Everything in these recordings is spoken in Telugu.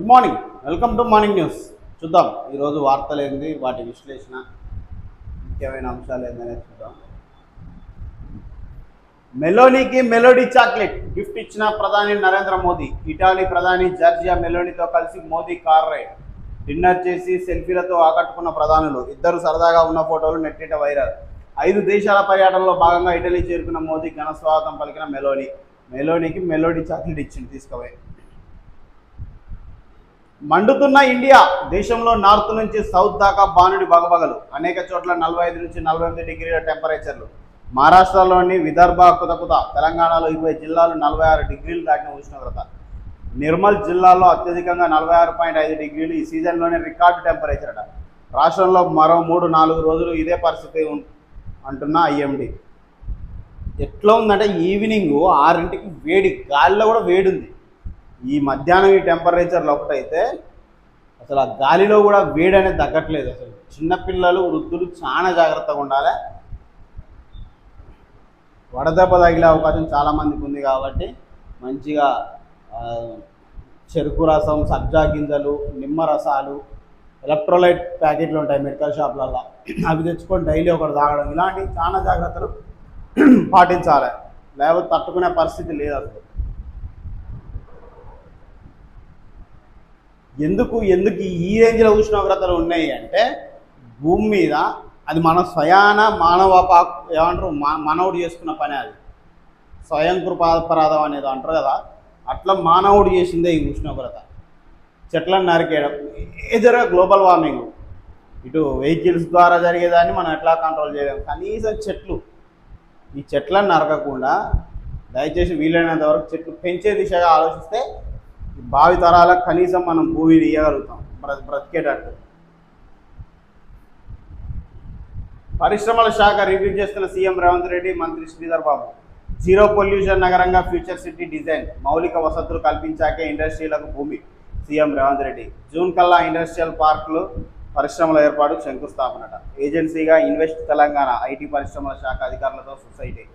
Good morning, welcome to morning news. చూద్దాం ఈరోజు వార్తలు ఏంది, వాటి విశ్లేషణ, ముఖ్యమైన అంశాలు ఏందనేది చూద్దాం. మెలోనీకి మెలోడీ చాక్లెట్ గిఫ్ట్ ఇచ్చిన ప్రధాని నరేంద్ర మోదీ. ఇటాలీ ప్రధాని జార్జియా మెలోనీతో కలిసి మోదీ కార్ రైడ్, డిన్నర్ చేసి సెల్ఫీలతో ఆకట్టుకున్న ప్రధానులు. ఇద్దరు సరదాగా ఉన్న ఫోటోలు నెట్టిట వైరల్. 5 దేశాల పర్యటనలో భాగంగా ఇటలీ చేరుకున్న మోదీ ఘన స్వాగతం పలికిన మెలోనీకి మెలోడీ చాక్లెట్ ఇచ్చింది తీసుకుపోయి. మండుతున్న ఇండియా. దేశంలో నార్త్ నుంచి సౌత్ దాకా బాణుడి బగబగలు. అనేక చోట్ల 45 నుంచి 48 డిగ్రీల టెంపరేచర్లు. మహారాష్ట్రలోని విదర్భ, కుతకుత, తెలంగాణలో 20 జిల్లాలు 46 డిగ్రీలు దాటిన ఉష్ణోగ్రత. నిర్మల్ జిల్లాలో అత్యధికంగా 46.5 డిగ్రీలు ఈ సీజన్లోనే రికార్డు టెంపరేచర్ అట. రాష్ట్రంలో మరో 3-4 రోజులు ఇదే పరిస్థితి అంటున్న ఐఎండీ. ఎట్లా ఉందంటే ఈవినింగ్ 6ంటికి వేడి, గాలిలో కూడా వేడి ఉంది. ఈ మధ్యాహ్నం ఈ టెంపరేచర్లు ఒకటైతే అసలు ఆ గాలిలో కూడా వేడి అనేది తగ్గట్లేదు. అసలు చిన్నపిల్లలు, వృద్ధులు చాలా జాగ్రత్తగా ఉండాలి. వడదెబ్బ తగిలే అవకాశం చాలామందికి ఉంది కాబట్టి మంచిగా చెరుకు రసం, సబ్జా గింజలు, నిమ్మ రసాలు, ఎలక్ట్రోలైట్ ప్యాకెట్లు ఉంటాయి మెడికల్ షాప్లలో, అవి తెచ్చుకొని డైలీ ఒకటి తాగడం, ఇలాంటివి చాలా జాగ్రత్తలు పాటించాలి. లేకపోతే తట్టుకునే పరిస్థితి లేదు అసలు. ఎందుకు ఈ రేంజ్లో ఉష్ణోగ్రతలు ఉన్నాయి అంటే భూమి మీద అది మన స్వయాన ఏమంటారు మానవుడు చేసుకున్న పని. అది స్వయం కృపాపరాధం అనేది అంటారు కదా, అట్లా మానవుడు చేసిందే ఈ ఉష్ణోగ్రత. చెట్లను నరికేయడం, మేజర్గా గ్లోబల్ వార్మింగ్. ఇటు వెహికల్స్ ద్వారా జరిగేదాన్ని మనం ఎట్లా కంట్రోల్ చేయలేము. కనీసం ఈ చెట్లను నరకకుండా దయచేసి వీలైనంత వరకు చెట్లు పెంచే దిశగా ఆలోచిస్తే భావి తరాలకు కనీసం మనం భూమిని ఇవ్వగలుగుతాం బ్రతికేటట్టు. పరిశ్రమల శాఖ రివ్యూ చేస్తున్న సీఎం రేవంత్ రెడ్డి, మంత్రి శ్రీధర్ బాబు. జీరో పొల్యూషన్ నగరంగా ఫ్యూచర్ సిటీ డిజైన్, మౌలిక వసతులు కల్పించాకే ఇండస్ట్రీలకు భూమి. సీఎం రేవంత్ రెడ్డి. జూన్ కల్లా ఇండస్ట్రియల్ పార్కులు, పరిశ్రమల ఏర్పాటు శంకుస్థాపనట. ఏజెన్సీగా ఇన్వెస్ట్ తెలంగాణ. ఐటీ పరిశ్రమల శాఖ అధికారులతో సొసైటీ.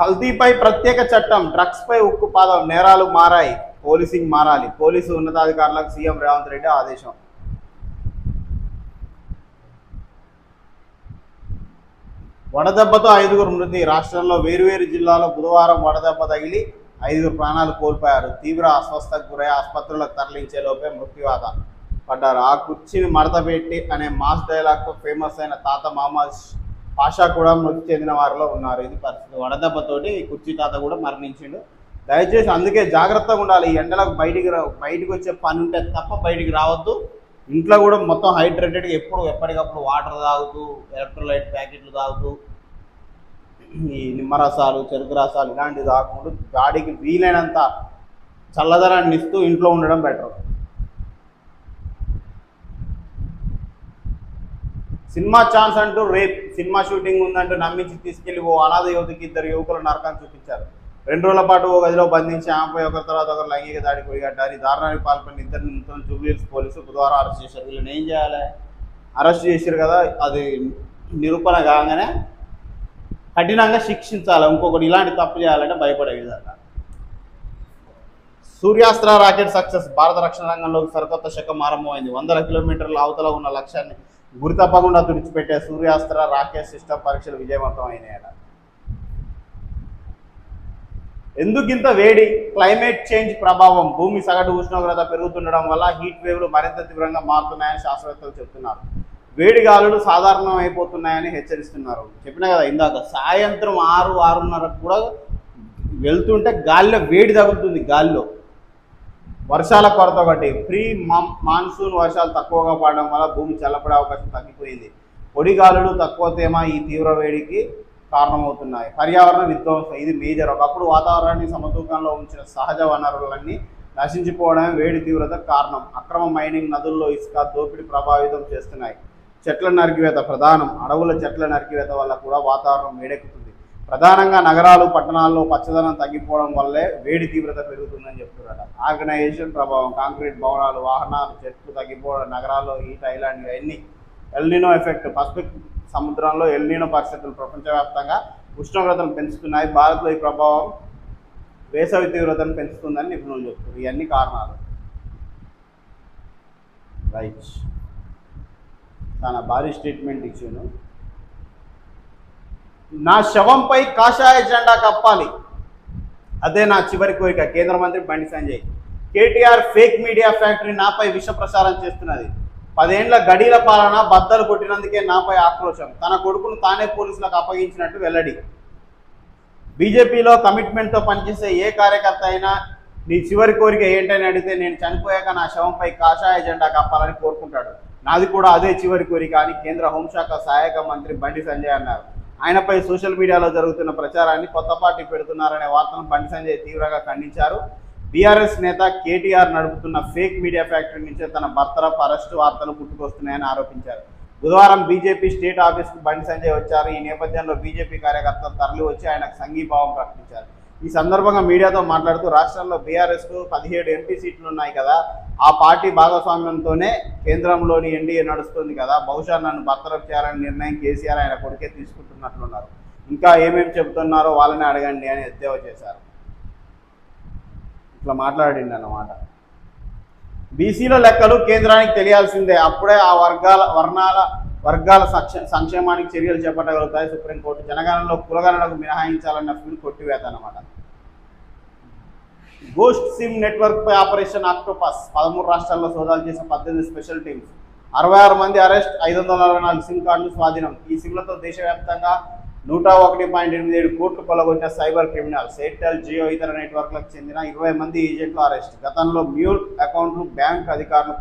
కల్తీపై ప్రత్యేక చట్టం, డ్రగ్స్పై ఉక్కుపాదం. నేరాలు మారాయి, పోలీసింగ్ మారాలి. పోలీసు ఉన్నతాధికారులకు సీఎం రేవంత్ రెడ్డి ఆదేశం. వడదెబ్బతో 5గురు మృతి. రాష్ట్రంలో వేరువేరు జిల్లాలో బుధవారం వడదెబ్బ తగిలి 5గురు ప్రాణాలు కోల్పోయారు. తీవ్ర అస్వస్థకు గురై ఆసుపత్రులకు తరలించే లోపే మృత్యువాత పడ్డారు. ఆ కుర్చీని మడతపెట్టి అనే మాస్ డైలాగ్తో ఫేమస్ అయిన తాత మహమ్మద్ పాషా కూడా మృతి చెందిన వారిలో ఉన్నారు. ఇది పరిస్థితి. వడదెబ్బతోటి కుర్చీ తాత కూడా మరణించిండు. దయచేసి అందుకే జాగ్రత్తగా ఉండాలి. ఈ ఎండలకు బయటికి వచ్చే పని ఉంటే తప్ప బయటికి రావద్దు. ఇంట్లో కూడా మొత్తం హైడ్రేటెడ్గా ఎప్పటికప్పుడు వాటర్ తాగుతూ, ఎలక్ట్రోలైట్ ప్యాకెట్లు తాగుతూ, ఈ నిమ్మరసాలు, చెరుకు రసాలు ఇలాంటివి తాగకుండా గాడికి వీలైనంత చల్లదనాన్ని ఇస్తూ ఇంట్లో ఉండడం బెటర్. సినిమా ఛాన్స్ అంటూ సినిమా షూటింగ్ ఉందంటూ నమ్మించి తీసుకెళ్లి ఓ అనాథ యువతికి 2 యువకుల నరకాన్ని చూపించారు. 2 రోజుల పాటు ఓ గదిలో బంధించి ఆమెపై ఒకరి తర్వాత ఒకరు లైంగిక దాడికి ఒడిగట్టారు. ఈ దారుణానికి పాల్పడిన 2 నిందితులను జూబ్లీహిల్స్ పోలీసులు బుధవారం అరెస్ట్ చేశారు. వీళ్ళని ఏం చేయాలి? అరెస్ట్ చేశారు కదా, అది నిరూపణ కాగానే కఠినంగా శిక్షించాలి. ఇంకొకటి ఇలాంటి తప్పు చేయాలంటే భయపడే విధంగా. Suryastra rocket success. భారత రక్షణ రంగంలోకి సరికొత్త శకం ఆరంభమైంది. 100 కిలోమీటర్ల అవతల ఉన్న లక్ష్యాన్ని గురి తప్పకుండా తుడిచిపెట్టే సూర్యాస్త్ర రాకెట్ సిస్టమ్ పరీక్షలు విజయవంతం అయినాయట. ఎందుకింత వేడి? క్లైమేట్ చేంజ్ ప్రభావం. భూమి సగటు ఉష్ణోగ్రత పెరుగుతుండడం వల్ల హీట్ వేవ్లు మరింత తీవ్రంగా మారుతున్నాయని శాస్త్రవేత్తలు చెబుతున్నారు. వేడి గాలులు సాధారణం అయిపోతున్నాయని హెచ్చరిస్తున్నారు. చెప్పినా కదా ఇందాక, సాయంత్రం 6-6:30 కూడా వెళ్తుంటే గాలిలో వేడి తగులుతుంది. గాలిలో వర్షాల కొరత ఒకటి. ప్రీ మాన్సూన్ వర్షాలు తక్కువగా పడడం వల్ల భూమి చల్లబడే అవకాశం తగ్గిపోయింది. పొడి గాలులు, తక్కువ తేమ ఈ తీవ్ర వేడికి కారణమవుతున్నాయి. పర్యావరణ విధ్వంసం ఇది మేజర్. ఒకప్పుడు వాతావరణాన్ని సమతూకంలో ఉంచిన సహజ వనరులన్నీ నశించిపోవడమే వేడి తీవ్రతకు కారణం. అక్రమ మైనింగ్, నదుల్లో ఇసుక దోపిడీ ప్రభావితం చేస్తున్నాయి. చెట్ల నరికివేత ప్రధానం. అడవుల చెట్ల నరికివేత వల్ల కూడా వాతావరణం వేడెక్కుతుంది. ప్రధానంగా నగరాలు, పట్టణాల్లో పచ్చదనం తగ్గిపోవడం వల్లే వేడి తీవ్రత పెరుగుతుందని చెప్తున్నారట. ఆర్గనైజేషన్ ప్రభావం. కాంక్రీట్ భవనాలు, వాహనాలు, చెట్లు తగ్గిపోవడం, నగరాల్లో హీట్ ఐలాండ్, ఇవన్నీ ఎల్నినో ఎఫెక్ట్. పసిఫిక్ సముద్రంలో ఎల్నినో పరిస్థితులు ప్రపంచవ్యాప్తంగా ఉష్ణోగ్రతను పెంచుతున్నాయి. భారత్లో ఈ ప్రభావం వేసవి తీవ్రతను పెంచుతుందని నిపుణులు చెప్తున్నారు. ఇవన్నీ కారణాలు. రైట్, చాలా భారీ స్టేట్మెంట్ ఇచ్చాను. నా శవంపై కాషాయ జెండా కప్పాలి, అదే నా చివరి కోరిక. కేంద్ర మంత్రి Bandi Sanjay. KTR fake media factory నాపై విష ప్రచారం చేస్తున్నది. 10 ఏండ్ల గడీల పాలన బద్దలు కొట్టినందుకే నాపై ఆక్రోశం. తన కొడుకును తానే పోలీసులకు అప్పగించినట్టు వెల్లడి. బీజేపీలో కమిట్మెంట్తో పనిచేసే ఏ కార్యకర్త అయినా నీ చివరి కోరిక ఏంటని అడిగితే నేను చనిపోయాక నా శవంపై కాషాయ జెండా కప్పాలని కోరుకుంటాడు. నాది కూడా అదే చివరి కోరిక అని కేంద్ర హోంశాఖ సహాయక మంత్రి బండి సంజయ్ అన్నారు. ఆయనపై సోషల్ మీడియాలో జరుగుతున్న ప్రచారాన్ని కొత్త పార్టీ పెడుతున్నారనే వార్తను బండి సంజయ్ తీవ్రంగా ఖండించారు. బీఆర్ఎస్ నేత కేటీఆర్ నడుపుతున్న ఫేక్ మీడియా ఫ్యాక్టరీ నుంచే తన బర్తరఫ్ అరెస్టు వార్తలు పుట్టుకొస్తున్నాయని ఆరోపించారు. బుధవారం బీజేపీ స్టేట్ ఆఫీస్కు బండి సంజయ్ వచ్చారు. ఈ నేపథ్యంలో బీజేపీ కార్యకర్తలు తరలి వచ్చి ఆయనకు సంఘీభావం ప్రకటించారు. ఈ సందర్భంగా మీడియాతో మాట్లాడుతూ రాష్ట్రంలో బీఆర్ఎస్కు 17 ఎంపీ సీట్లు ఉన్నాయి కదా, ఆ పార్టీ భాగస్వామ్యంతోనే కేంద్రంలోని ఎన్డీఏ నడుస్తుంది కదా, బహుశా నన్ను బర్తరఫ్ చేయాలని నిర్ణయం కేసీఆర్ ఆయన కొడుకే తీసుకుంటున్నట్లున్నారు. ఇంకా ఏమేమి చెబుతున్నారో వాళ్ళని అడగండి అని ఎద్దేవా చేశారు. ఇట్లా మాట్లాడింది అన్నమాట. బీసీల లెక్కలు కేంద్రానికి తెలియాల్సిందే, అప్పుడే ఆ వర్గాల సంక్షేమానికి చర్యలు చేపట్టగలుగుతాయి సుప్రీంకోర్టు. జనగణనలో కులగణనకు మినహాయించాలన్న ఫీల్ కొట్టివేత అన్నమాట. గోస్ట్ సిమ్ నెట్వర్క్ పై ఆపరేషన్ ఆక్టోపస్. 13 రాష్ట్రాల్లో సోదాలు చేసిన 18 స్పెషల్ టీమ్స్, 66 మంది అరెస్ట్, 544 సిమ్ కార్డులు స్వాధీనం. ఈ సిమ్లతో దేశవ్యాప్తంగా 101.87 కోట్లు కొల్లగొట్టిన సైబర్ క్రిమినల్స్. ఎయిర్టెల్, జియో ఇతర నెట్వర్క్లకు చెందిన 20 మంది ఏజెంట్లు అరెస్ట్. గతంలో మ్యూల్ అకౌంట్లు బ్యాంక్ అధికారులు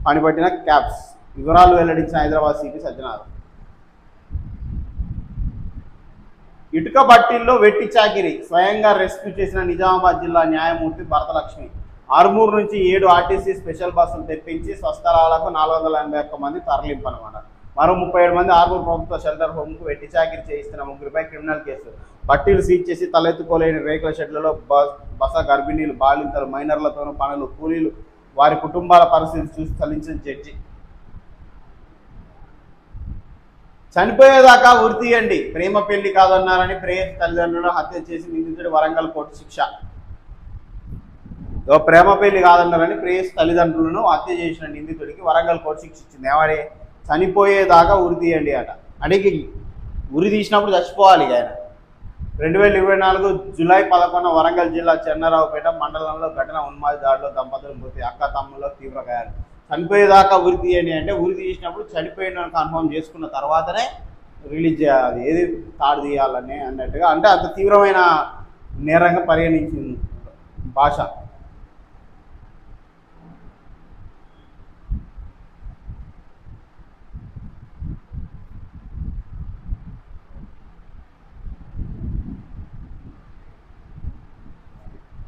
పనిపట్టిన క్యాప్స్. వివరాలు వెల్లడించిన హైదరాబాద్ సిపి సజ్జనార్. ఇటుక బట్టీల్లో వెట్టి చాకిరి, స్వయంగా రెస్క్యూ చేసిన నిజామాబాద్ జిల్లా న్యాయమూర్తి భరతలక్ష్మి. ఆర్మూరు నుంచి 7 ఆర్టీసీ స్పెషల్ బస్సులు తెప్పించి స్వస్థలాలకు 481 మంది తరలింపు అనమాట. మరో 37 మంది ఆర్మూరు ప్రభుత్వ షెల్టర్ హోమ్కు వెట్టి చాకిరి చేయిస్తున్న ముగ్గురిపై క్రిమినల్ కేసు. బట్టీలు సీజ్ చేసి తలెత్తుకోలేని రేకుల షెడ్లలో బస గర్భిణీలు, బాలింతలు, మైనర్లతోనూ పనులు, కూలీలు, వారి కుటుంబాల పరిస్థితి చూసి చలించిన జడ్జి. చనిపోయేదాకా ఉరి తీయండి, ప్రేమ పెళ్లి కాదన్నారని ప్రేయస్ తల్లిదండ్రులను హత్య చేసి నిందితుడి వరంగల్ కోర్టు శిక్ష. ప్రేమ పెళ్లి కాదన్నారని ప్రేయస్ తల్లిదండ్రులను హత్య చేసిన నిందితుడికి వరంగల్ కోర్టు శిక్ష ఇచ్చింది. ఏమడి చనిపోయేదాకా ఉరి తీయండి అట. అంటే ఉరి తీసినప్పుడు చచ్చిపోవాలి ఆయన. 2024 జూలై 11 వరంగల్ జిల్లా చెన్నరావుపేట మండలంలో ఘటన. ఉన్మాది దాడిలో దంపతులు మృతి, అక్క తమ్ముల్లో తీవ్ర గాయాలు. చనిపోయేదాకా ఉరి తీయండి అంటే ఉరి తీసినప్పుడు చనిపోయిన కన్ఫర్మ్ చేసుకున్న తర్వాతనే రిలీజ్ చేయాలి, ఏది తాడు తీయాలని అన్నట్టుగా. అంటే అంత తీవ్రమైన నేరంగా పరిగణించింది భాష.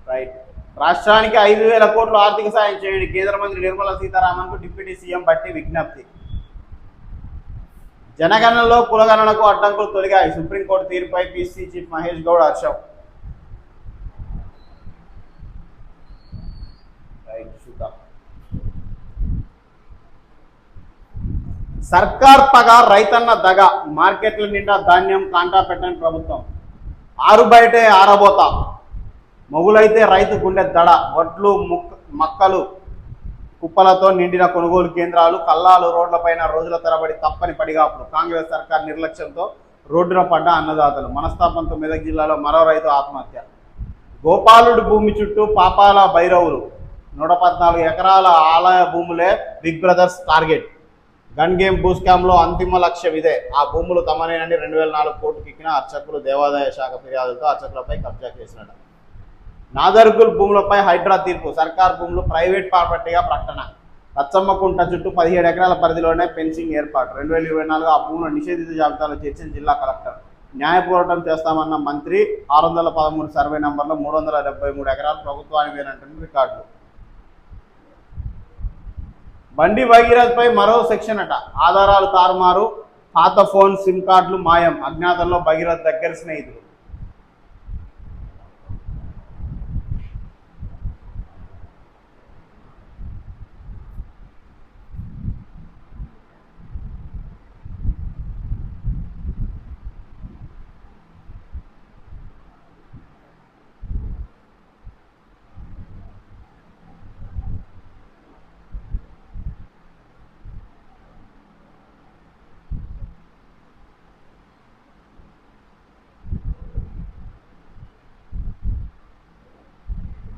రైట్. రాష్ట్రానికి 5,000 కోట్లు ఆర్థిక సాయం చేయండి, కేంద్ర మంత్రి నిర్మలా సీతారామన్కు డిప్యూటీ సీఎం బట్టి విజ్ఞప్తి. జనగణనలో కులగణనకు అడ్డంకులు తొలగాయి, సుప్రీంకోర్టు తీర్పుపై పీసీ చీఫ్ మహేష్ గౌడ్ హర్షం. సర్కార్ పగ, రైతన్న దగ, మార్కెట్ల నిండా ధాన్యం కాంటా పెట్టని ప్రభుత్వం. ఆరు బయటే ఆరబోతా, మొగులైతే రైతు గుండె దడ. వడ్లు మక్కలు కుప్పలతో నిండిన కొనుగోలు కేంద్రాలు, కల్లాలు, రోడ్లపైన రోజుల తరబడి తప్పని పడిగాపులు. కాంగ్రెస్ సర్కార్ నిర్లక్ష్యంతో రోడ్డున పడ్డ అన్నదాతలు. మనస్తాపంతో మెదక్ జిల్లాలో మరో రైతు ఆత్మహత్య. గోపాలుడి భూమి చుట్టూ పాపాల భైరవులు. 114 ఎకరాల ఆలయ భూములే big brothers target. Gun game భూస్కామ్లో అంతిమ లక్ష్యం ఇదే. ఆ భూములు తమనేనని 2004 కోర్టుకు ఎక్కిన అర్చకులు. దేవాదాయ శాఖ ఫిర్యాదులతో అర్చకులపై కబ్జా చేసినట్టు. నాదర్గుల్ భూములపై హైడ్రా తీర్పు. సర్కార్ భూములు ప్రైవేట్ ప్రాపర్టీగా ప్రకటన. లచ్చమ్మకుంట చుట్టూ 17 ఎకరాల పరిధిలోనే ఫెన్సింగ్ ఏర్పాటు. 2024 ఆ భూముల నిషేధిత జాబితాలో చేర్చిన జిల్లా కలెక్టర్. న్యాయ పోరాటం చేస్తామన్న మంత్రి. 613 సర్వే నంబర్లో 373 ఎకరాలు ప్రభుత్వానికి వేనంటున్న రికార్డులు. బండి భగీరథ్పై మరో సెక్షన్ అట. ఆధారాలు తారుమారు, పాత ఫోన్, సిమ్ కార్డులు మాయం. అజ్ఞాతంలో భగీరథ్ దగ్గర స్నేహితులు.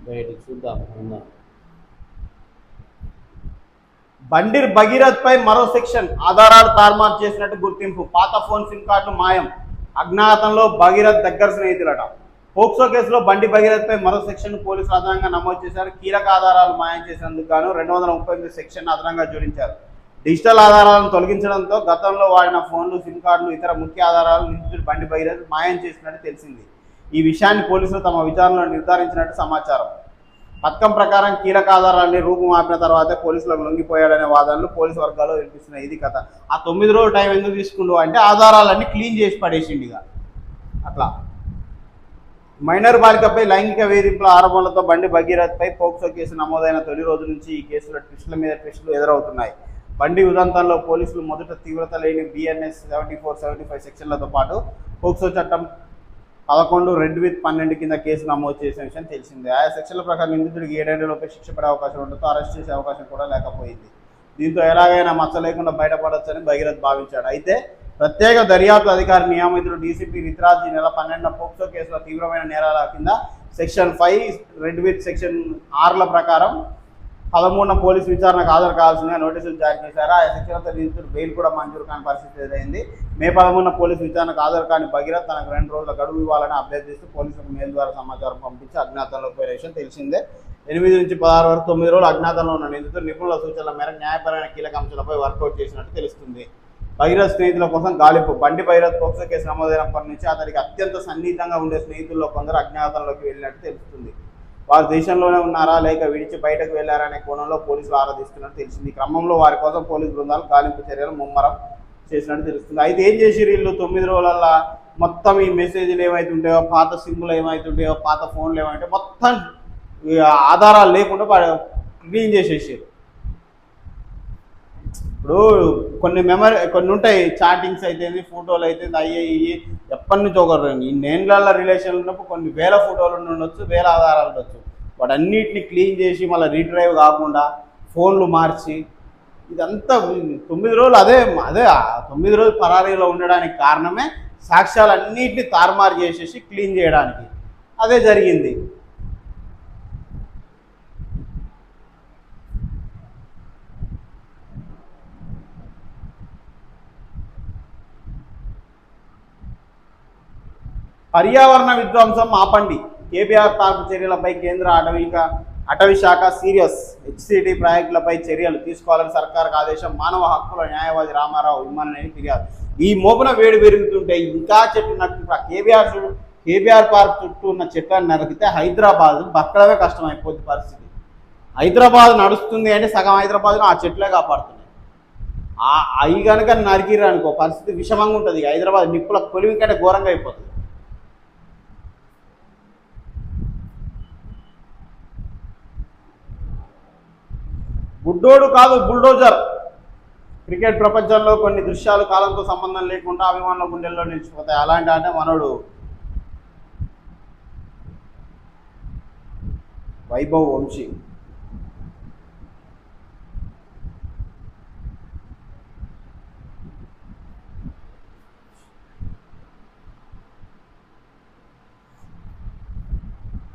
రైట్ చూద్దాం. బండి భగీరథ్ పై మరో సెక్షన్, ఆధారాలు తారుమారు చేసినట్టు గుర్తింపు, పాత ఫోన్ సిమ్ కార్డులు మాయం, అజ్ఞాతంలో భగీరథ్ దగ్గర స్నేహితులట. పోక్సో కేసులో బండి భగీరథ్ పై మరో సెక్షన్ పోలీసులు అదనంగా నమోదు చేశారు. కీలక ఆధారాలు మాయం చేసినందుకు గాను 238 సెక్షన్ అదనంగా జోడించారు. డిజిటల్ ఆధారాలను తొలగించడంతో గతంలో వాడిన ఫోన్లు, సిమ్ కార్డులు, ఇతర ముఖ్య ఆధారాలు నిందితుడు బండి భగీరథ్ మాయం చేసినట్టు తెలిసింది. ఈ విషయాన్ని పోలీసులు తమ విచారణలో నిర్ధారించినట్టు సమాచారం. పథకం ప్రకారం కీలక ఆధారాన్ని రూపుమాపిన తర్వాతే పోలీసులకు లొంగిపోయాడనే వాదనలు పోలీసు వర్గాల్లో వినిపిస్తున్నాయి. ఇది కథ. ఆ 9 రోజులు టైం ఎందుకు తీసుకుండు అంటే ఆధారాలన్నీ క్లీన్ చేసి పడేసిండు ఇక అట్లా. మైనర్ బాలికపై లైంగిక వేధింపుల ఆరోపణలతో బండి భగీరథ్ పై పోక్సో కేసు నమోదైన తొలి రోజు నుంచి ఈ కేసులో ట్విస్టుల మీద ట్విస్టులు ఎదురవుతున్నాయి. బండి ఉదంతంలో పోలీసులు మొదట తీవ్రత లేని BNS 74, 75 సెక్షన్లతో పాటు పోక్సో చట్టం 11(2)12 కింద కేసు నమోదు చేసిన విషయం తెలిసిందే. ఆయా సెక్షన్ల ప్రకారం నిందితుడికి 7 ఏళ్లలోపే శిక్ష పడే అవకాశం ఉండడంతో అరెస్ట్ చేసే అవకాశం కూడా లేకపోయింది. దీంతో ఎలాగైనా మచ్చ లేకుండా బయటపడొచ్చని భగీరథ్ భావించాడు. అయితే ప్రత్యేక దర్యాప్తు అధికారి నియామితుడు DCP రితురాజ్ ఈ నెల 12న పోక్సో కేసులో తీవ్రమైన నేరాల కింద సెక్షన్ 5(2) సెక్షన్ 6ల ప్రకారం 13న పోలీసు విచారణకు హాజరు కావాల్సిందిగా నోటీసులు జారీ చేశారు. ఆ సెక్షన్లతో నిందితుడు బెయిల్ కూడా మంజూరు కాని పరిస్థితి ఎదురైంది. మే 13న పోలీసు విచారణకు హాజరు కాని భగీరథ్ తనకు 2 రోజుల గడువు ఇవ్వాలని అభ్యర్థిస్తూ పోలీసులకు మెయిల్ ద్వారా సమాచారం పంపించి అజ్ఞాతంలోకి పోయిన విషయం తెలిసిందే. 8 నుంచి 16 వరకు 9 రోజులు అజ్ఞాతంలో ఉన్న నిందితుడు నిపుణుల సూచనల మేరకు న్యాయపరమైన కీలక అంశాలపై వర్కౌట్ చేసినట్టు తెలుస్తుంది. భగీరథ్ స్నేహితుల కోసం గాలింపు. బండి భగీరథ్ పోక్సో కేసు నమోదైనప్పటి నుంచి అతనికి అత్యంత సన్నిహితంగా ఉండే స్నేహితుల్లో కొందరు అజ్ఞాతంలోకి వెళ్ళినట్టు తెలుస్తుంది. వారు దేశంలోనే ఉన్నారా లేక విడిచి బయటకు వెళ్లారనే కోణంలో పోలీసులు ఆరాధిస్తున్నట్టు తెలిసింది. ఈ క్రమంలో వారి కోసం పోలీసు బృందాలు గాలింపు చర్యలు ముమ్మరం చేసినట్టు తెలుస్తుంది. అయితే ఏం చేసి వీళ్ళు 9 రోజులల్లో మొత్తం ఈ మెసేజ్లు ఏమైతే ఉంటాయో, పాత సిమ్లు ఏమైతుంటాయో, పాత ఫోన్లు ఏమైతే మొత్తం ఆధారాలు లేకుండా క్లీన్ చేసేసారు. ఇప్పుడు కొన్ని ఉంటాయి, చాటింగ్స్ అయితే, ఫోటోలు అయితే, అయ్యి ఎప్పటి నుంచి ఒక నేన్ల రిలేషన్ ఉన్నప్పుడు కొన్ని వేల ఫోటోలు ఉండొచ్చు, వేల ఆధారాలు ఉండొచ్చు. వాటన్నిటిని క్లీన్ చేసి మళ్ళీ రీడ్రైవ్ కాకుండా ఫోన్లు మార్చి ఇదంతా 9 రోజులు అదే 9 రోజులు పరారీలో ఉండడానికి కారణమే సాక్ష్యాలన్నింటినీ తారుమారు చేసేసి క్లీన్ చేయడానికి. అదే జరిగింది. పర్యావరణ విధ్వంసం ఆపండి, కేబీఆర్ పార్క్ చర్యలపై కేంద్ర అటవీ శాఖ సీరియస్, HCT ప్రాజెక్టులపై చర్యలు తీసుకోవాలని సర్కార్కు ఆదేశం. మానవ హక్కుల న్యాయవాది రామారావు ఇమ్మనని ఫిర్యాదు. ఈ మోపున వేడి పెరుగుతుంటే ఇంకా చెట్లు నరికి కేబీఆర్ పార్క్ చుట్టూ ఉన్న చెట్లను నరికితే హైదరాబాద్ బతకడమే కష్టమైపోద్ది పరిస్థితి. హైదరాబాద్ నడుస్తుంది అంటే సగం హైదరాబాద్ను ఆ చెట్లే కాపాడుతున్నాయి. అవి కనుక నరికిరు అనుకో పరిస్థితి విషమంగా ఉంటుంది. హైదరాబాద్ నిప్పుల కొలిమి కంటే ఘోరంగా అయిపోతుంది. బుడ్డోడు కాదు బుల్డోజర్. క్రికెట్ ప్రపంచంలో కొన్ని దృశ్యాలు కాలంతో సంబంధం లేకుండా అభిమానుల గుండెల్లో నిలిచిపోతాయి. అలాంటి అంటే మనోడు వైభవ్ వంశీ.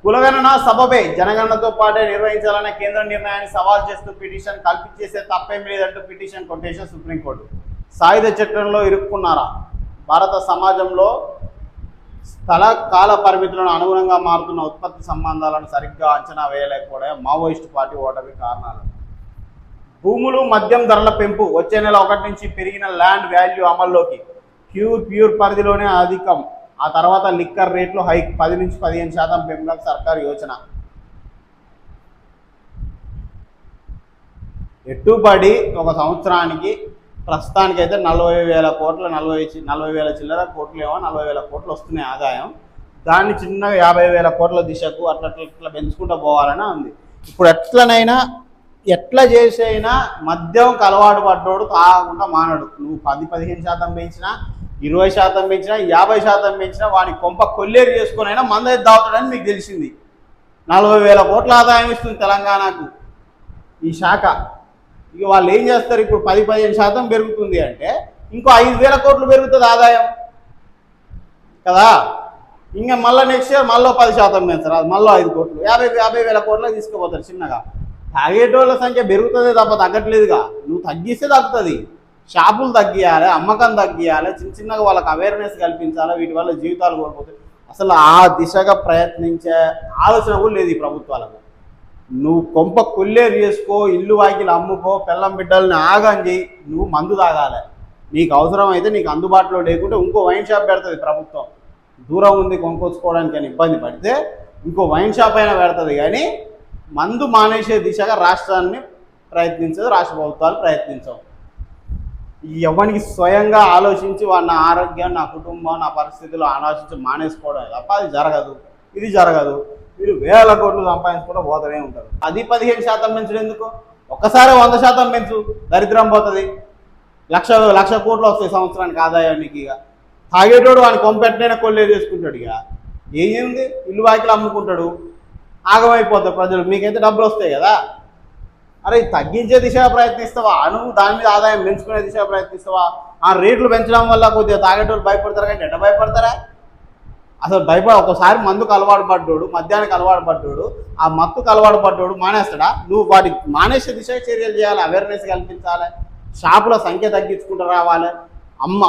కులగణన సబబే జనగణనతో పాటే నిర్వహించాలనే కేంద్ర నిర్ణయాన్ని సవాల్ చేస్తూ పిటిషన్, కల్పించేసే తప్పేం లేదంటూ పిటిషన్ కొటేషన్ సుప్రీంకోర్టు. సాయుధ చట్టంలో ఇరుక్కున్నారా? భారత సమాజంలో స్థల కాల పరిమితులను అనుగుణంగా మారుతున్న ఉత్పత్తి సంబంధాలను సరిగ్గా అంచనా వేయలేకపోవడం మావోయిస్టు పార్టీ ఓటమి కారణాలు. భూములు మద్యం ధరల పెంపు. వచ్చే నెల 1 నుంచి పెరిగిన ల్యాండ్ వాల్యూ అమల్లోకి. ప్యూర్ పరిధిలోనే అధికం. ఆ తర్వాత లిక్కర్ రేట్లు హైక్. 10 నుంచి 15% పెంపులకు సర్కారు యోచన. ఎట్టుబడి ఒక సంవత్సరానికి ప్రస్తుతానికైతే 40,000 కోట్ల 40,000 చిల్లర కోట్లు ఏమో 40,000 కోట్లు వస్తున్నాయి ఆదాయం. దాన్ని చిన్నగా 50,000 కోట్ల దిశకు అట్లా పెంచుకుంటూ పోవాలని ఉంది. ఇప్పుడు ఎట్లా చేసైనా మద్యంకి అలవాటు పడ్డోడు తాగకుండా మానడు. నువ్వు 10-15% పెంచినా, 20% పెంచినా, 50% పెంచినా వాడి కొంప కొల్లేరు చేసుకుని అయినా మంద తాగుతాడని మీకు తెలిసింది. 40,000 కోట్ల ఆదాయం ఇస్తుంది తెలంగాణకు ఈ శాఖ. ఇక వాళ్ళు ఏం చేస్తారు? ఇప్పుడు 10-15% పెరుగుతుంది అంటే ఇంకో 5,000 కోట్లు పెరుగుతుంది ఆదాయం కదా. ఇంకా మళ్ళీ నెక్స్ట్ ఇయర్ మళ్ళీ 10% పెంచరు, అది మళ్ళీ 5 కోట్లు 50,000 కోట్లకు తీసుకుపోతారు చిన్నగా. తాగేటోళ్ళ సంఖ్య పెరుగుతుంది తప్ప తగ్గట్లేదుగా. నువ్వు తగ్గిస్తే తగ్గుతుంది. షాపులు తగ్గియాలి, అమ్మకం తగ్గియాలి, చిన్నగా వాళ్ళకి అవేర్నెస్ కల్పించాలి, వీటి వల్ల జీవితాలు కోల్పోతాయి. అసలు ఆ దిశగా ప్రయత్నించే ఆలోచన కూడా లేదు ఈ ప్రభుత్వాలకు. నువ్వు కొంప కొల్లేరు చేసుకో, ఇల్లు వాకిలు అమ్ముకో, పిల్లం బిడ్డల్ని ఆగం చేయి, నువ్వు మందు తాగాలి. నీకు అవసరం అయితే, నీకు అందుబాటులో లేకుంటే ఇంకో వైన్ షాప్ పెడుతుంది ప్రభుత్వం. దూరం ఉంది కొనుక్కొచ్చుకోవడానికి అని ఇబ్బంది పడితే ఇంకో వైన్ షాప్ అయినా పెడుతుంది. కానీ మందు మానేసే దిశగా రాష్ట్రాన్ని ప్రయత్నించదు, రాష్ట్ర ప్రభుత్వాలు ప్రయత్నించవు. ఎవరికి స్వయంగా ఆలోచించి నా ఆరోగ్యం, నా కుటుంబం, నా పరిస్థితులు ఆలోచించి మానేసుకోవడం తప్ప అది జరగదు. ఇది జరగదు. మీరు 1000 కోట్లు సంపాదించుకుంటూ పోతూనే ఉంటారు. 10-15% పెంచడం ఎందుకు? ఒక్కసారి 100% పెంచు, దరిద్రం పోతుంది. లక్ష కోట్లు వస్తాయి సంవత్సరానికి ఆదాయానికి. ఇక తాగేటోడు వాడిని కొంపెట్టైనా కొల్లేరు చేసుకుంటాడు. ఇక ఏముంది, ఇల్లు వాకిలు అమ్ముకుంటాడు, ఆగమైపోతారు ప్రజలు. మీకైతే డబ్బులు వస్తాయి కదా. అరే తగ్గించే దిశగా ప్రయత్నిస్తావా? నువ్వు దాని మీద ఆదాయం పెంచుకునే దిశగా ప్రయత్నిస్తావా? ఆ రేట్లు పెంచడం వల్ల కొద్దిగా తాగేటోళ్ళు భయపడతారు. కానీ ఎట్ట భయపడతారా? అసలు ఒకసారి మందుకు అలవాటు పడ్డాడు, మద్యానికి అలవాటు పడ్డాడు, ఆ మత్తుకు అలవాటు పడ్డాడు మానేస్తాడా? నువ్వు వాటి మానేసే దిశగా చర్యలు చేయాలి, అవేర్నెస్ కల్పించాలి, షాపుల సంఖ్య తగ్గించుకుంటూ రావాలి,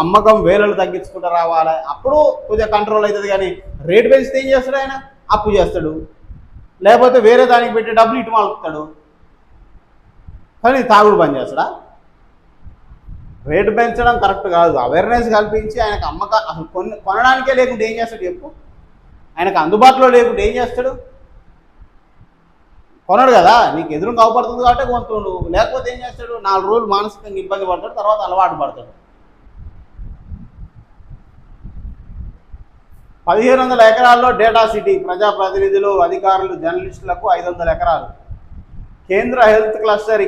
అమ్మకం వేలలు తగ్గించుకుంటూ రావాలి. అప్పుడు కొద్దిగా కంట్రోల్ అవుతుంది. కానీ రేటు పెంచితే ఏం చేస్తాడు? ఆయన అప్పు చేస్తాడు, లేకపోతే వేరే దానికి పెట్టి డబ్బులు ఇటు మలుపుతాడు. కానీ తాగుడు బంద్ చేస్తాడా? రేటు పెంచడం కరెక్ట్ కాదు. అవేర్నెస్ కల్పించి ఆయనకు అసలు కొనడానికే లేకుంటే ఏం చేస్తాడు చెప్పు? ఆయనకు అందుబాటులో లేకుంటే ఏం చేస్తాడు? కొనడు కదా. నీకు ఎదురుగా అవపడుతుంది కాబట్టి కొంటుండు, లేకపోతే ఏం చేస్తాడు? 4 రోజులు మానసికంగా ఇబ్బంది పడతాడు, తర్వాత అలవాటు పడతాడు. 1500 ఎకరాల్లో డేటా సిటీ. ప్రజాప్రతినిధులు, అధికారులు, జర్నలిస్టులకు 500 ఎకరాలు. కేంద్ర హెల్త్ క్లస్టర్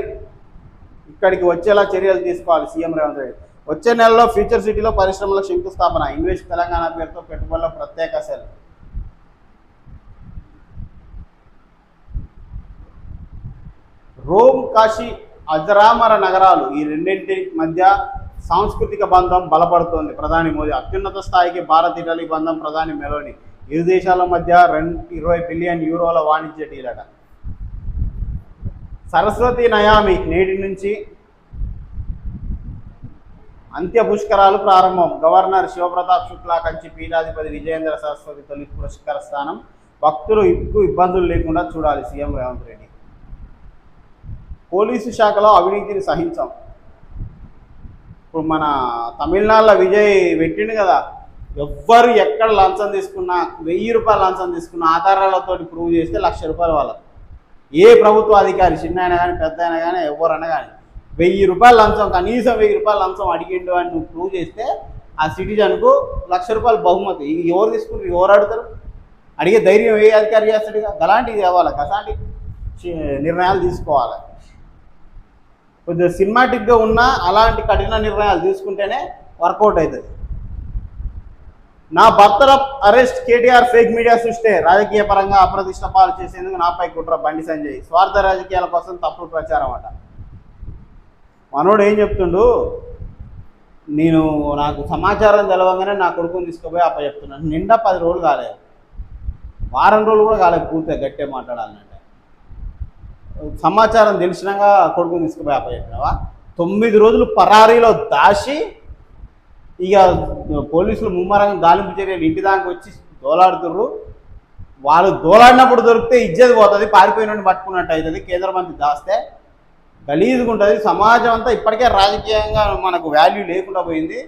ఇక్కడికి వచ్చేలా చర్యలు తీసుకోవాలి సీఎం రేవంత్ రెడ్డి. వచ్చే నెలలో ఫ్యూచర్ సిటీలో పరిశ్రమల శంకుస్థాపన. ఇన్వెస్ట్ తెలంగాణ పేరుతో పెట్టుబడుల ప్రత్యేక సెల్. రోమ్, కాశీ అజరామర నగరాలు. ఈ రెండింటి మధ్య సాంస్కృతిక బంధం బలపడుతోంది. ప్రధాని మోదీ అత్యున్నత స్థాయికి భారత్ ఇటలీ బంధం. ప్రధాని మెలోని. ఇరు దేశాల మధ్య 20 బిలియన్ యూరోల వాణిజ్య డీలట. సరస్వతి నయామి నేటి నుంచి అంత్య పుష్కరాలు ప్రారంభం. గవర్నర్ శివప్రతాప్ శుక్లా కంచి పీఠాధిపతి విజయేంద్ర సరస్వతి తొలి పురస్కార స్థానం. భక్తులు ఇబ్బందులు లేకుండా చూడాలి సీఎం రేవంత్ రెడ్డి. పోలీసు శాఖలో అవినీతిని సహించాం. ఇప్పుడు మన తమిళనాడులో విజయ్ పెట్టిండు కదా, ఎవ్వరు ఎక్కడ లంచం తీసుకున్నా, 1000 రూపాయలు లంచం తీసుకున్న ఆధారాలతో ప్రూవ్ చేస్తే 1,00,000 రూపాయలు వాళ్ళకు. ఏ ప్రభుత్వ అధికారి, చిన్న అయినా కానీ పెద్ద అయినా కానీ ఎవరైనా కానీ 1000 రూపాయలు లంచం, కనీసం 1000 రూపాయలు లంచం అడిగిండు అని నువ్వు ప్రూవ్ చేస్తే ఆ సిటిజన్కు 1,00,000 రూపాయలు బహుమతి. ఇది ఎవరు తీసుకుంటారు? ఎవరు అడుగుతారు? అడిగే ధైర్యం ఏ అధికారి చేస్తాడు? అలాంటివి కావాలి, అలాంటి నిర్ణయాలు తీసుకోవాలి. కొద్దిగా సినిమాటిక్గా ఉన్న అలాంటి కఠిన నిర్ణయాలు తీసుకుంటేనే వర్కౌట్ అవుతుంది. నా భర్తల అరెస్ట్ కేటీఆర్ ఫేక్ మీడియా సృష్టి. రాజకీయ పరంగా అప్రతిష్ట పాలు చేసేందుకు నాపై కుట్ర. బండి సంజయ్. స్వార్థ రాజకీయాల కోసం తప్పుడు ప్రచారం అట. మనోడు ఏం చెప్తుండు? నాకు సమాచారం తెలవగానే నా కొడుకుని తీసుకుపోయి అప్పచెప్తున్నాను. నిండా 10 రోజులు కాలేదు, వారం రోజులు కూడా కాలేదు పూర్తిగా గట్టిగా మాట్లాడాలంటే. సమాచారం తెలిసినాక కొడుకుని తీసుకుపోయి అప్పచెప్పినావా? 9 రోజులు పరారీలో దాచి ఇక పోలీసులు ముమ్మరంగా గాలింపు చర్యలు ఇంటి దాకా వచ్చి దోలాడుతుర్రు. వాళ్ళు దోలాడినప్పుడు దొరికితే ఇజ్జత్ పోతుంది, పారిపోయిన పట్టుకున్నట్టు అవుతుంది. కేంద్ర మంత్రి దాస్తే గలీజుగా ఉంటుంది. సమాజం అంతా ఇప్పటికే రాజకీయంగా మనకు వాల్యూ లేకుండా పోయింది.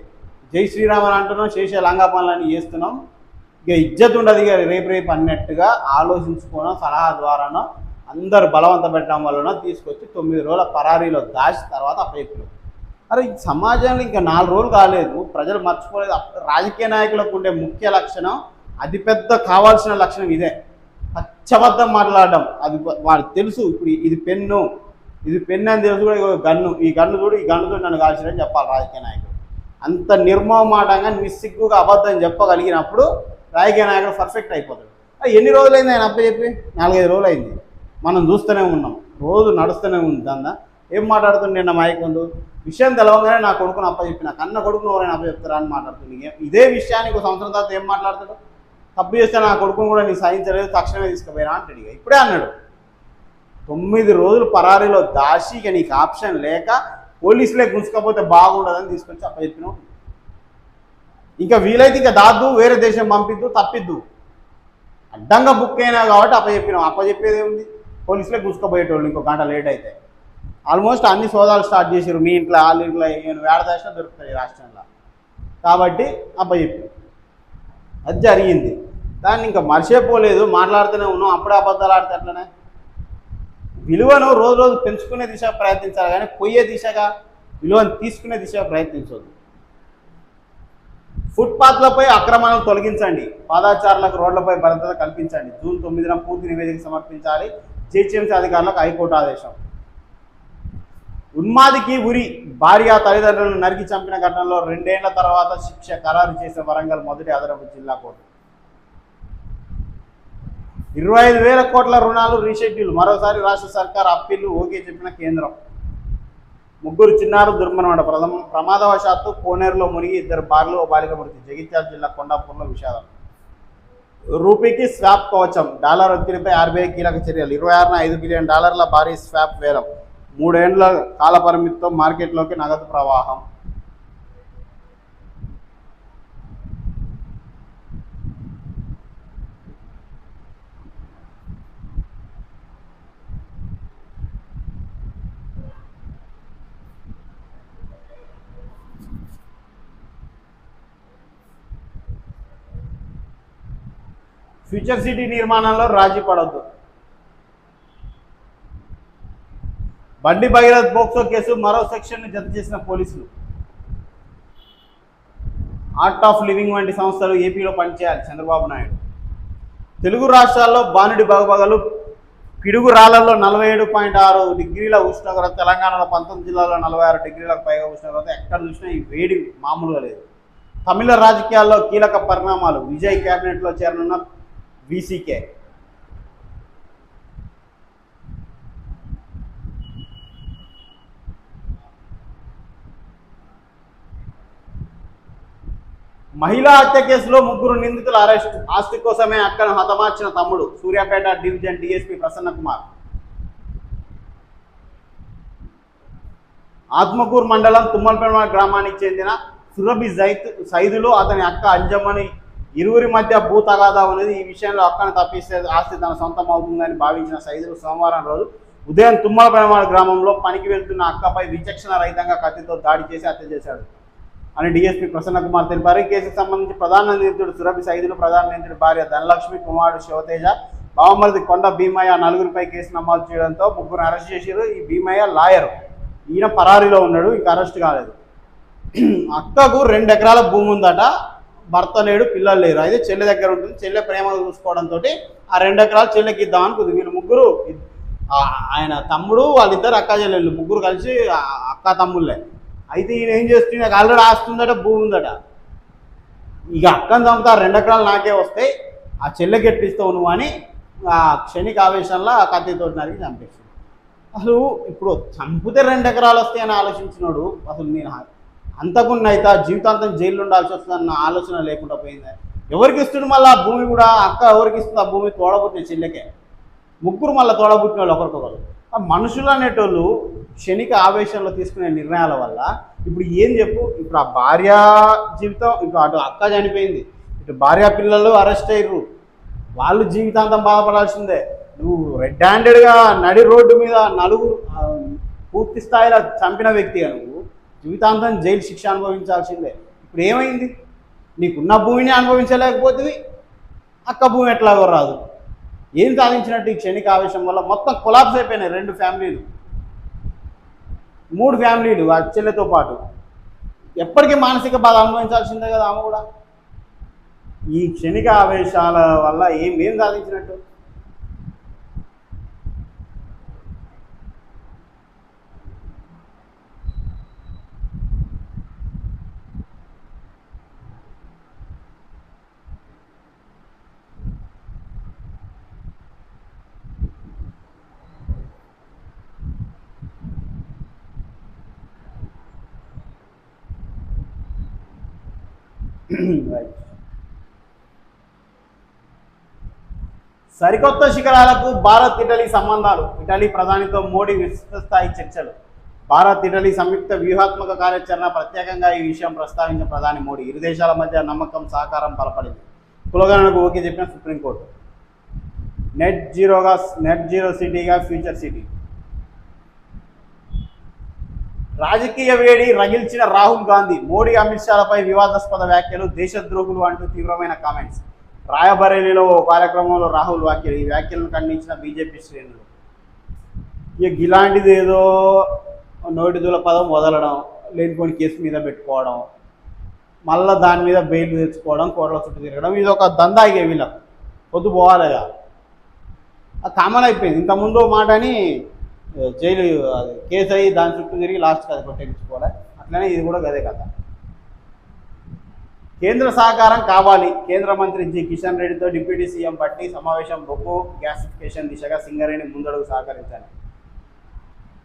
జై శ్రీరామ్ అని అంటున్నాం, చేసే లంగా పనులన్నీ చేస్తున్నాం. ఇక ఇజ్జత్ ఉండదు. ఇక రేపు అన్నట్టుగా ఆలోచించుకోవడం, సలహా ద్వారానో అందరు బలవంత పెట్టడం వలన తీసుకొచ్చి 9 రోజుల పరారీలో దాచి తర్వాత అప్పచెప్పారు. అరే సమాజంలో ఇంకా 4 రోజులు కాలేదు, ప్రజలు మర్చిపోలేదు. రాజకీయ నాయకులకు ఉండే ముఖ్య లక్షణం, అతిపెద్ద కావాల్సిన లక్షణం ఇదే, పచ్చబద్ధం మాట్లాడడం. అది వాడికి తెలుసు. ఇప్పుడు ఇది పెన్ను అని తెలుసు కూడా. గన్ను, ఈ గన్నుతో నన్ను కాల్చిరని చెప్పాలి రాజకీయ నాయకుడు. అంత నిర్మమాటంగా నిస్సిగ్గుగా అబద్ధం చెప్పగలిగినప్పుడు రాజకీయ నాయకుడు పర్ఫెక్ట్ అయిపోతాడు. ఎన్ని రోజులైంది ఆయన అప్పచెప్పి? 4-5 రోజులు అయింది. మనం చూస్తూనే ఉన్నాం, రోజు నడుస్తూనే ఉంది దందా. ఏం మాట్లాడుతుంది? నిన్న మైకుండు విషయం తెలవగానే నా కొడుకుని అప్పచెప్పిన, కన్న కొడుకును ఎవరైనా అప్పచెప్తారా అని మాట్లాడుతుంది. ఇదే విషయానికి 1 సంవత్సరం తర్వాత ఏం మాట్లాడతాడు? తప్పు చేస్తే నా కొడుకుని కూడా నీ సహించలేదు, తక్షణమే తీసుకుపోయినా అంటాడు. ఇక ఇప్పుడే అన్నాడు. 9 రోజులు పరారీలో దాచి ఇక నీకు ఆప్షన్ లేక పోలీసులే గుంజుకపోతే బాగుండదని తీసుకొచ్చి అప్పచెప్పినావు. ఇంకా వీలైతే ఇంకా దాద్దు, వేరే దేశం పంపిద్దు, తప్పిద్దు. అడ్డంగా బుక్ అయినా కాబట్టి అప్పచెప్పినావు. అప్పచెప్పేది ఉంది, పోలీసులే గుంజుకపోయేటోళ్ళు ఇంకో గంట లేట్ అయితే. ఆల్మోస్ట్ అన్ని సోదాలు స్టార్ట్ చేశారు. మీ ఇంట్లో వాళ్ళ ఇంట్లో వేడ దాచినా దొరుకుతాయి రాష్ట్రంలో. కాబట్టి అప్పచెప్పి అది జరిగింది. దాన్ని ఇంకా మర్చిపోలేదు, మాట్లాడుతూనే ఉన్నాం. అప్పుడే అబద్ధాలు ఆడితే అట్లనే. విలువను రోజు రోజు పెంచుకునే దిశగా ప్రయత్నించాలి, కానీ పోయే దిశగా విలువను తీసుకునే దిశగా ప్రయత్నించవద్దు. ఫుట్పాత్లపై అక్రమాలను తొలగించండి, పాదాచారులకు రోడ్లపై భద్రత కల్పించండి. జూన్ 9న పూర్తి నివేదిక సమర్పించాలి. జీహెచ్ఎంసీ అధికారులకు హైకోర్టు ఆదేశం. ఉన్మాదికి ఉరి, భార్య తల్లిదండ్రులను నరికి చంపిన ఘటనలో 2 ఏళ్ల తర్వాత శిక్ష ఖరారు చేసిన వరంగల్ మొదటి అదనపు జిల్లా కోర్టు. 25,000 కోట్ల రుణాలు రీషెడ్యూల్, మరోసారి రాష్ట్ర సర్కార్ అప్పీళ్లు ఓకే చెప్పిన కేంద్రం. 3 చిన్నారులు దుర్మరణం, ప్రమాదవశాత్తు కోనేరులో మునిగి 2 బాలులు, ఓ బాలిక మృతి. జగిత్యాల జిల్లా కొండాపూర్లో విషాదం. రూపీకి స్వాప్ కవచం, డాలర్ ఒత్తిడిపై ఆర్బీఐ కీలక చర్యలు. 26న $5 బిలియన్ భారీ స్వాప్ వేలం. 3 ఏళ్ల కాల పరిమితితో మార్కెట్లోకి నగదు ప్రవాహం. ఫ్యూచర్ సిటీ నిర్మాణంలో రాజీ పడవద్దు. బండి భగీరథ్ పోక్సో కేసు మరో సెక్షన్ను జత చేసిన పోలీసులు. ఆర్ట్ ఆఫ్ లివింగ్ వంటి సంస్థలు ఏపీలో పనిచేయాలి, చంద్రబాబు నాయుడు. తెలుగు రాష్ట్రాల్లో బానుడి బగబగలు, పిడుగు రాళ్లలో 47.6 డిగ్రీల ఉష్ణోగ్రత. తెలంగాణలో 19 జిల్లాల్లో 46 డిగ్రీలకు పైగా ఉష్ణోగ్రత. ఎక్కడ చూసినా ఈ వేడి మామూలుగా లేదు. తమిళ రాజకీయాల్లో కీలక పరిణామాలు, విజయ్ క్యాబినెట్లో చేరనున్న వీసీకే. మహిళా హత్య కేసులో 3 నిందితుల అరెస్ట్. ఆస్తి కోసమే అక్కను హతమార్చిన తమ్ముడు. Suryapet division DSP Prasanna Kumar. ఆత్మకూరు మండలం తుమ్మలపేట గ్రామానికి చెందిన సురభి సైదులు, అతని అక్క అంజమ్మని ఇరువురి మధ్య భూ తగాదా ఉన్నది. ఈ విషయంలో అక్కను తప్పిస్తే ఆస్తి తన సొంతం అవుతుందని భావించిన సైదులు సోమవారం రోజు ఉదయం తుమ్మలపేట గ్రామంలో పనికి వెళ్తున్న అక్కపై విచక్షణ రహితంగా కత్తితో దాడి చేసి హత్య చేశాడు అని డీఎస్పీ ప్రసన్న కుమార్ తెలిపారు. ఈ కేసుకు సంబంధించి ప్రధాన నిందితుడు సురభి సైదులు, ప్రధాన నిందితుడు భార్య ధనలక్ష్మి, కుమారుడు శివతేజ, బావమరిది కొండ భీమయ్య 4గురిపై కేసు నమోదు చేయడంతో 3 అరెస్ట్ చేశారు. ఈ భీమయ్య లాయర్, ఈయన పరారీలో ఉన్నాడు, ఇంకా అరెస్ట్ కాలేదు. అక్కకు 2 ఎకరాల భూమి ఉందట, భర్త లేడు, పిల్లలు లేరు. అయితే చెల్లె దగ్గర ఉంటుంది. చెల్లె ప్రేమగా చూసుకోవడంతో ఆ 2 ఎకరాలు చెల్లెకి ఇద్దాం అనుకుంది. వీళ్ళు 3 ఆయన తమ్ముడు, వాళ్ళిద్దరు అక్క చెల్లెళ్ళు 3 కలిసి అక్క తమ్ముళ్ళే. అయితే ఈయన ఏం చేస్తుంది, నాకు ఆల్రెడీ ఆస్తుందట, భూమి ఉందట. ఇక అక్కని చంపుతా 2 ఎకరాలు నాకే వస్తాయి, ఆ చెల్లెకి ఎట్టిస్తావు నువ్వు అని ఆ క్షణిక ఆవేశంలో ఆ కత్తితో నరికి చంపేస్తుంది. అసలు ఇప్పుడు చంపితే 2 ఎకరాలు వస్తాయని ఆలోచించినాడు. అసలు నేను అంతకున్న అయితే జీవితాంతం జైల్లో ఉండాల్సి వస్తుందన్న ఆలోచన లేకుండా పోయింది. ఎవరికి ఇస్తుంది మళ్ళీ ఆ భూమి కూడా? అక్క ఎవరికి ఇస్తుంది ఆ భూమి? తోడబుట్టిన చెల్లెకే. 3 మళ్ళీ తోడబుట్టిన వాళ్ళు ఒకరికొకరు. ఆ మనుషులు అనేటోళ్ళు క్షణిక ఆవేశంలో తీసుకునే నిర్ణయాల వల్ల ఇప్పుడు ఏం చెప్పు, ఇప్పుడు ఆ భార్య జీవితం, ఇప్పుడు అటు అక్క చనిపోయింది, ఇటు భార్య పిల్లలు అరెస్ట్ అయ్యారు, వాళ్ళు జీవితాంతం బాధపడాల్సిందే. నువ్వు రెడ్ హ్యాండెడ్గా నడి రోడ్డు మీద 4 పూర్తి స్థాయిలో చంపిన వ్యక్తిగా నువ్వు జీవితాంతం జైలు శిక్ష అనుభవించాల్సిందే. ఇప్పుడు ఏమైంది? నీకున్న భూమిని అనుభవించలేకపోతుంది, అక్క భూమి ఎట్లాగో రాదు. ఏం సాధించినట్టు? ఈ క్షణిక ఆవేశం వల్ల మొత్తం కొలాప్స్ అయిపోయినాయి 2 ఫ్యామిలీలు, 3 ఫ్యామిలీలు ఆ చెల్లెతో పాటు. ఎప్పటికీ మానసిక బాధ అనుభవించాల్సిందే కదా ఆమె కూడా. ఈ క్షణిక ఆవేశాల వల్ల ఏం సాధించినట్టు? రైట్. సరికొత్త శిఖరాలకు భారత్ ఇటలీ సంబంధాలు. ఇటలీ ప్రధానితో మోడీ విస్తృత స్థాయి చర్చలు. భారత్ ఇటలీ సంయుక్త వ్యూహాత్మక కార్యాచరణ. ప్రత్యేకంగా ఈ విషయం ప్రస్తావించిన ప్రధాని మోడీ ఇరు దేశాల మధ్య నమ్మకం సహకారం బలపడింది. కులగణనకు ఓకే చెప్పిన సుప్రీంకోర్టు. నెట్ జీరో సిటీగా ఫ్యూచర్ సిటీ. రాజకీయ వేడి రగిల్చిన రాహుల్ గాంధీ. మోడీ అమిత్ షాలపై వివాదాస్పద వ్యాఖ్యలు, దేశద్రోహులు అంటూ తీవ్రమైన కామెంట్స్. రాయబరేలీలో ఓ కార్యక్రమంలో రాహుల్ వ్యాఖ్యలు. ఈ వ్యాఖ్యలను ఖండించిన బీజేపీ శ్రేణులు. ఇక ఇలాంటిది ఏదో నోటి దూల పదం వదలడం, లేనిపోని కేసు మీద పెట్టుకోవడం, మళ్ళీ దాని మీద బెయిల్ తెచ్చుకోవడం, కోట్ల చుట్టూ తిరగడం, ఇది ఒక దందా. ఇక వీళ్ళకు పొద్దు పోవాలిగా, అది కామన్ అయిపోయింది. ఇంతకుముందు మాట అని జైలు అది కేసు అయ్యి దాని చుట్టూ తిరిగి లాస్ట్కి అది కొట్టేపించుకోవాలి. అట్లనే ఇది కూడా గదే కథ. కేంద్ర సహకారం కావాలి. కేంద్ర మంత్రి జి కిషన్ రెడ్డితో డిప్యూటీ సీఎం భట్టి సమావేశం. బొగ్గు గ్యాసిఫికేషన్ దిశగా సింగరేణి ముందడుగు సహకరించాలి.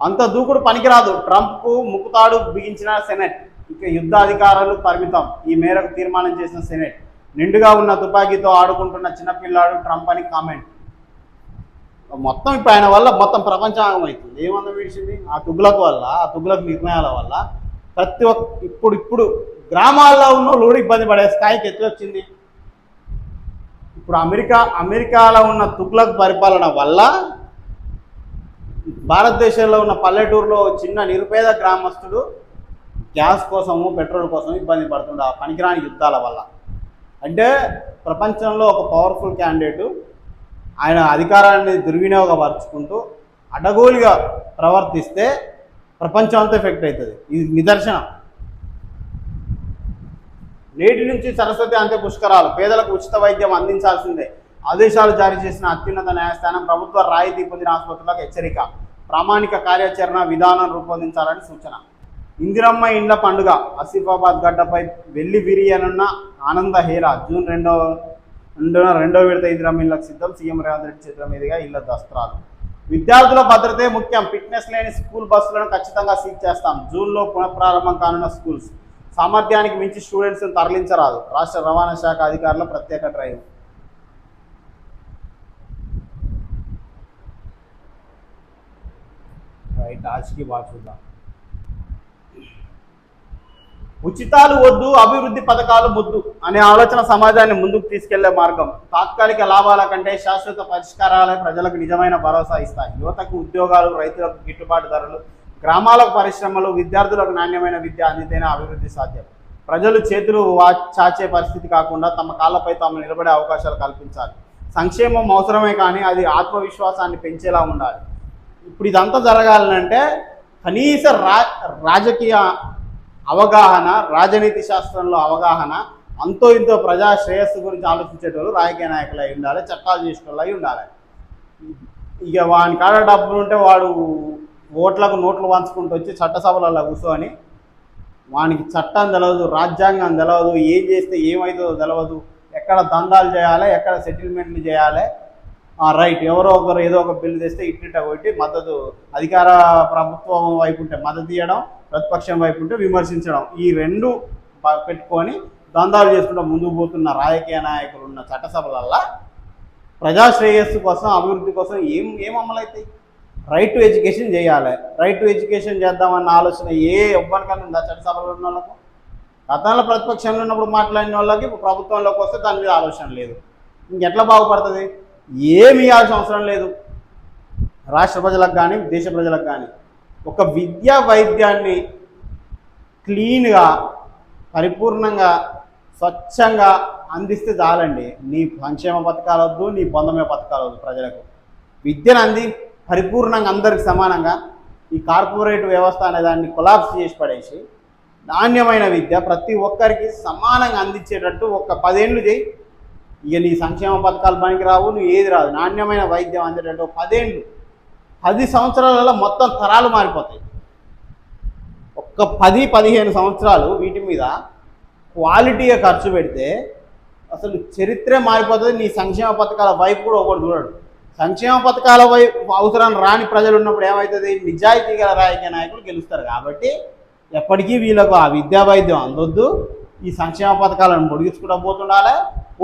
అంత దూకుడు పనికిరాదు. ట్రంప్కు ముక్కుతాడు బిగించిన సెనెట్. ఇక యుద్ధ అధికారాలు పరిమితం. ఈ మేరకు తీర్మానం చేసిన సెనెట్. నిండుగా ఉన్న తుపాకీతో ఆడుకుంటున్న చిన్నపిల్లాడు ట్రంప్ అని కామెంట్. మొత్తం ఇప్పుడు ఆయన వల్ల మొత్తం ప్రపంచం ఆగమవుతుంది. ఏమన్నా విడిచింది ఆ తుగ్లక్ వల్ల, ఆ తుగ్లక్ నిర్ణయాల వల్ల ప్రతి ఒక్క ఇప్పుడు గ్రామాల్లో ఉన్న కూడా ఇబ్బంది పడే స్థాయికి ఎట్లా వచ్చింది. ఇప్పుడు అమెరికాలో ఉన్న తుగ్లక్ పరిపాలన వల్ల భారతదేశంలో ఉన్న పల్లెటూరులో చిన్న నిరుపేద గ్రామస్తుడు గ్యాస్ కోసము పెట్రోల్ కోసం ఇబ్బంది పడుతుండే ఆ పనికిరాని యుద్ధాల వల్ల. అంటే ప్రపంచంలో ఒక పవర్ఫుల్ క్యాండిడేటు ఆయన అధికారాన్ని దుర్వినియోగపరుచుకుంటూ అడ్డగోలుగా ప్రవర్తిస్తే ప్రపంచం అంతా ఎఫెక్ట్ అవుతుంది. ఇది నిదర్శనం. నేటి నుంచి సరస్వతి అంత్య పుష్కరాలు. పేదలకు ఉచిత వైద్యం అందించాల్సిందే. ఆదేశాలు జారీ చేసిన అత్యున్నత న్యాయస్థానం. ప్రభుత్వ రాయితీ పొందిన ఆసుపత్రులకు హెచ్చరిక. ప్రామాణిక కార్యాచరణ విధానం రూపొందించాలని సూచన. ఇందిరమ్మ ఇండ్ల పండుగ. ఆసిఫాబాద్ గడ్డపై వెళ్లి విరియనున్న ఆనంద హేళ. జూన్ 2న రెండో విడత ఇందిరమ్మ ఇళ్లకు సిద్ధం. సీఎం రేవంత్ రెడ్డి చేతుల మీదుగా ఇళ్ల దస్త్రాలు. విద్యార్థుల భద్రతే ముఖ్యం. ఫిట్నెస్ లేని స్కూల్ బస్సులను ఖచ్చితంగా సీజ్ చేస్తాం. జూన్లో పునఃప్రారంభం కానున్న స్కూల్స్. సామర్థ్యానికి మించి స్టూడెంట్స్ను తరలించరాదు. రాష్ట్ర రవాణా శాఖ అధికారుల ప్రత్యేక డ్రైవ్. రైట్, ఆజ్కి బాగా చూద్దాం. ఉచితాలు వద్దు, అభివృద్ధి పథకాలు ముద్దు అనే ఆలోచన సమాజాన్ని ముందుకు తీసుకెళ్లే మార్గం. తాత్కాలిక లాభాల కంటే శాశ్వత పరిష్కారాలే ప్రజలకు నిజమైన భరోసా ఇస్తాయి. యువతకు ఉద్యోగాలు, రైతులకు గిట్టుబాటు ధరలు, గ్రామాలకు పరిశ్రమలు, విద్యార్థులకు నాణ్యమైన విద్య అందితేనే అభివృద్ధి సాధ్యం. ప్రజలు చేతులు చాచే పరిస్థితి కాకుండా తమ కాళ్ళపై తాము నిలబడే అవకాశాలు కల్పించాలి. సంక్షేమం అవసరమే, కానీ అది ఆత్మవిశ్వాసాన్ని పెంచేలా ఉండాలి. ఇప్పుడు ఇదంతా జరగాలంటే కనీస రాజకీయ అవగాహన, రాజనీతి శాస్త్రంలో అవగాహన, అంతో ఇంతో ప్రజా శ్రేయస్సు గురించి ఆలోచించేటోళ్ళు రాజకీయ నాయకులు అయి ఉండాలి, చట్టాలు చేసేటోళ్ళు అయి ఉండాలి. ఇక వాని కాడ డబ్బులు ఉంటే వాడు ఓట్లకు నోట్లు పంచుకుంటూ వచ్చి చట్టసభలలో కూర్చొని వానికి చట్టం తెలవదు, రాజ్యాంగం తెలవదు, ఏం చేస్తే ఏమవుతుందో తెలవదు, ఎక్కడ దందాలు చేయాలి, ఎక్కడ సెటిల్మెంట్లు చేయాలి. రైట్, ఎవరో ఒకరు ఏదో ఒక బిల్లు తెస్తే ఇట్టిట కొట్టి మద్దతు, అధికార ప్రభుత్వం వైపు ఉంటే మద్దతు ఇవ్వడం, ప్రతిపక్షం వైపు ఉంటే విమర్శించడం, ఈ రెండు పెట్టుకొని దందాలు చేసుకుంటూ ముందుకు పోతున్న రాజకీయ నాయకులు ఉన్న చట్టసభలల్లో ప్రజాశ్రేయస్సు కోసం, అభివృద్ధి కోసం ఏం అమలవుతాయి? రైట్ టు ఎడ్యుకేషన్ చేయాలి. రైట్ టు ఎడ్యుకేషన్ చేద్దామన్న ఆలోచన ఎవ్వరికన్నా ఉందా చట్టసభలో ఉన్న వాళ్ళకు? గతంలో ప్రతిపక్షంలో ఉన్నప్పుడు మాట్లాడిన వాళ్ళకి ఇప్పుడు ప్రభుత్వంలోకి వస్తే దాని మీద ఆలోచన లేదు. ఇంకెట్లా బాగుపడుతుంది? ఏమి ఇవ్వాల్సిన అవసరం లేదు రాష్ట్ర ప్రజలకు కానీ దేశ ప్రజలకు కానీ. ఒక విద్యా వైద్యాన్ని క్లీన్గా, పరిపూర్ణంగా, స్వచ్ఛంగా అందిస్తే చాలండి. నీ సంక్షేమ పథకాలు వద్దు, నీ పొందమే పథకాలు వద్దు. ప్రజలకు విద్యను పరిపూర్ణంగా అందరికి సమానంగా, ఈ కార్పొరేట్ వ్యవస్థ అనే దాన్ని కొలాప్స్ చేసి పడేసి నాణ్యమైన విద్య ప్రతి ఒక్కరికి సమానంగా అందించేటట్టు ఒక 10 ఏళ్ళు చేయి. ఇక నీ సంక్షేమ పథకాలు పనికి రావు, నువ్వు ఏది రాదు. నాణ్యమైన వైద్యం అందేటట్టు 10 ఏళ్ళు, 10 సంవత్సరాలలో మొత్తం తరాలు మారిపోతాయి. ఒక్క 10-15 సంవత్సరాలు వీటి మీద క్వాలిటీగా ఖర్చు పెడితే అసలు చరిత్రే మారిపోతుంది. నీ సంక్షేమ పథకాల వైపు కూడా ఒకటి చూడడు. సంక్షేమ పథకాల వైపు అవసరం రాని ప్రజలు ఉన్నప్పుడు ఏమవుతుంది? నిజాయితీ గల రాజకీయ నాయకులు గెలుస్తారు. కాబట్టి ఎప్పటికీ వీళ్ళకు ఆ విద్యా వైద్యం అందొద్దు. ఈ సంక్షేమ పథకాలను పొడిగించుకుంటూ పోతుండాలి.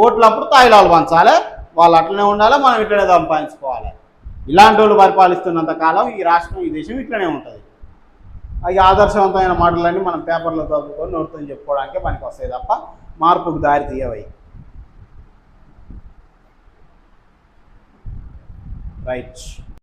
ఓట్లప్పుడు తాయిలాలు పంచాలి. వాళ్ళు అట్లనే ఉండాలి, మనం ఇట్లనే సంపాదించుకోవాలి. ఇలాంటి వాళ్ళు పరిపాలిస్తున్నంత కాలం ఈ రాష్ట్రం ఈ దేశం ఇట్లనే ఉంటుంది. అవి ఆదర్శవంతమైన మాటలన్నీ మనం పేపర్లో చదువుకొని నోటితో చెప్పుకోవడానికే పనికి వస్తాయి తప్ప మార్పుకు దారి తీయవై. రైట్.